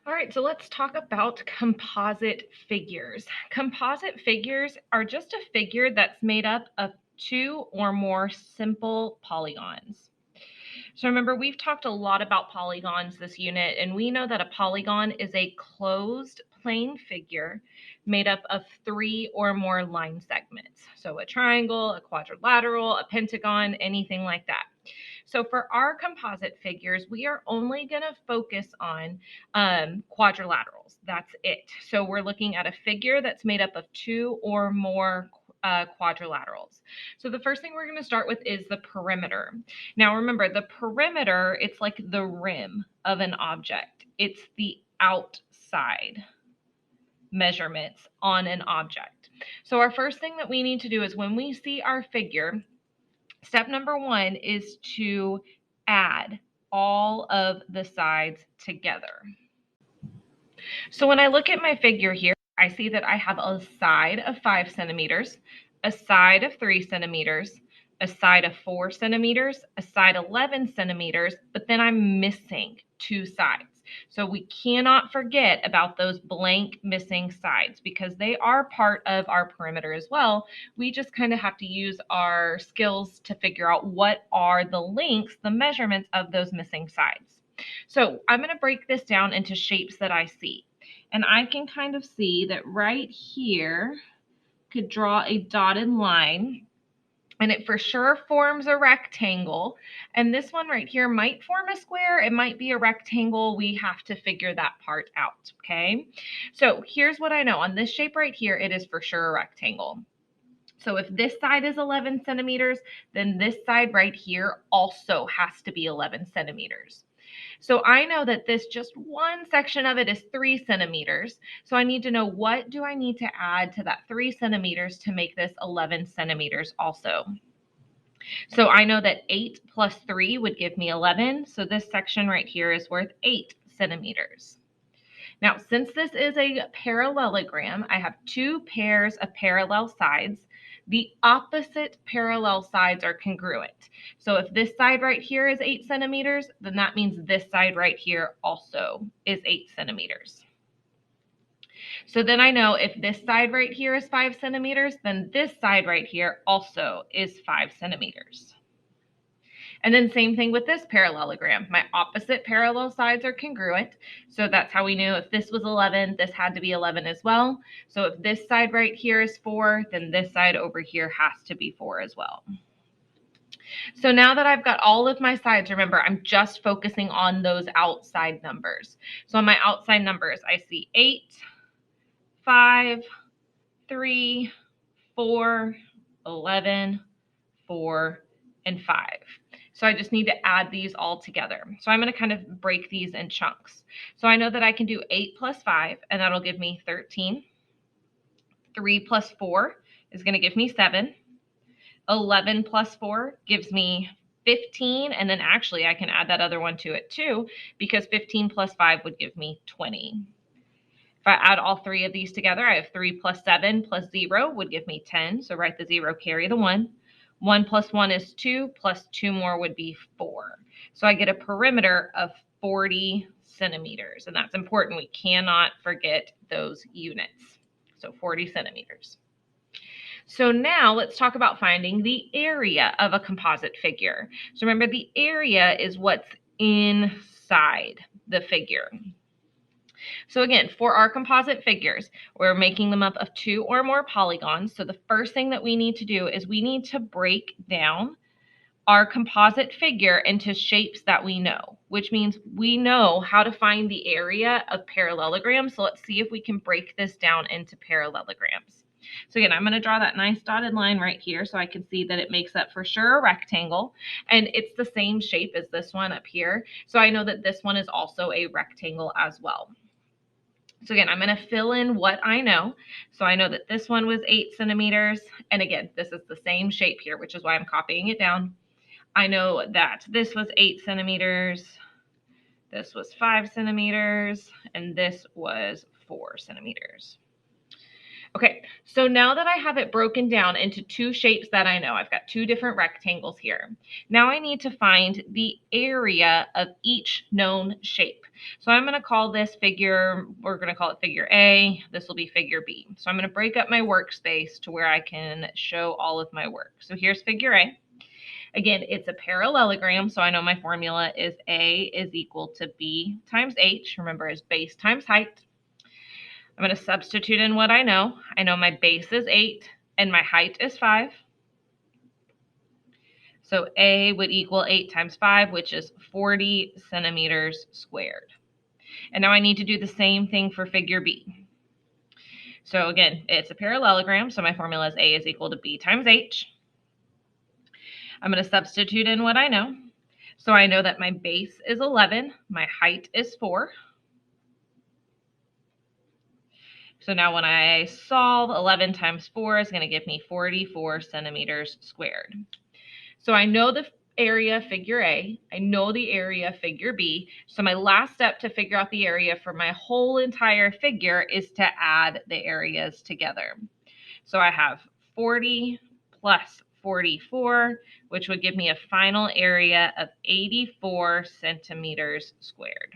All right, so let's talk about composite figures. Composite figures are just a figure that's made up of two or more simple polygons. So remember, we've talked a lot about polygons this unit, and we know that a polygon is a closed plane figure made up of three or more line segments. So a triangle, a quadrilateral, a pentagon, anything like that. So for our composite figures, we are only going to focus on quadrilaterals. That's it. So we're looking at a figure that's made up of two or more quadrilaterals. So the first thing we're going to start with is the perimeter. Now remember, the perimeter, it's like the rim of an object. It's the outside measurements on an object. So our first thing that we need to do is when we see our figure, step number one is to add all of the sides together. So when I look at my figure here, I see that I have a side of 5 centimeters, a side of 3 centimeters, a side of 4 centimeters, a side 11 centimeters, but then I'm missing 2 sides. So we cannot forget about those blank missing sides because they are part of our perimeter as well. We just kind of have to use our skills to figure out what are the lengths, the measurements of those missing sides. So I'm going to break this down into shapes that I see. And I can kind of see that right here could draw a dotted line, and it for sure forms a rectangle. And this one right here might form a square. It might be a rectangle. We have to figure that part out, okay? So here's what I know. On this shape right here, it is for sure a rectangle. So if this side is 11 centimeters, then this side right here also has to be 11 centimeters. So I know that this just one section of it is 3 centimeters. So I need to know, what do I need to add to that 3 centimeters to make this 11 centimeters also? So I know that 8 plus 3 would give me 11. So this section right here is worth 8 centimeters. Now, since this is a parallelogram, I have two pairs of parallel sides. The opposite parallel sides are congruent. So if this side right here is 8 centimeters, then that means this side right here also is 8 centimeters. So then I know if this side right here is 5 centimeters, then this side right here also is 5 centimeters. And then same thing with this parallelogram. My opposite parallel sides are congruent. So that's how we knew if this was 11, this had to be 11 as well. So if this side right here is 4, then this side over here has to be 4 as well. So now that I've got all of my sides, remember, I'm just focusing on those outside numbers. So on my outside numbers, I see 8, 5, 3, 4, 11, 4, and 5. So I just need to add these all together. So I'm going to kind of break these in chunks. So I know that I can do 8 plus 5, and that'll give me 13. 3 plus 4 is going to give me 7. 11 plus 4 gives me 15, and then actually I can add that other one to it too, because 15 plus 5 would give me 20. If I add all three of these together, I have 3 plus 7 plus 0 would give me 10. So write the 0, carry the 1. 1 plus 1 is 2, plus 2 more would be 4. So I get a perimeter of 40 centimeters. And that's important. We cannot forget those units. So 40 centimeters. So now let's talk about finding the area of a composite figure. So remember, the area is what's inside the figure. So again, for our composite figures, we're making them up of two or more polygons. So the first thing that we need to do is we need to break down our composite figure into shapes that we know, which means we know how to find the area of parallelograms. So let's see if we can break this down into parallelograms. So again, I'm going to draw that nice dotted line right here so I can see that it makes up for sure a rectangle, and it's the same shape as this one up here. So I know that this one is also a rectangle as well. So again, I'm going to fill in what I know. So I know that this one was 8 centimeters. And again, this is the same shape here, which is why I'm copying it down. I know that this was 8 centimeters. This was 5 centimeters. And this was 4 centimeters. Okay, so now that I have it broken down into two shapes that I know, I've got two different rectangles here. Now I need to find the area of each known shape. So I'm going to call this figure, we're going to call it figure A. This will be figure B. So I'm going to break up my workspace to where I can show all of my work. So here's figure A. Again, it's a parallelogram, so I know my formula is A is equal to B times H. Remember, it's base times height. I'm going to substitute in what I know. I know my base is 8 and my height is 5. So A would equal 8 times 5, which is 40 centimeters squared. And now I need to do the same thing for figure B. So again, it's a parallelogram, so my formula is A is equal to B times H. I'm going to substitute in what I know. So I know that my base is 11, my height is 4. So now when I solve, 11 times 4 is going to give me 44 centimeters squared. So I know the area figure A, I know the area figure B. So my last step to figure out the area for my whole entire figure is to add the areas together. So I have 40 plus 44, which would give me a final area of 84 centimeters squared.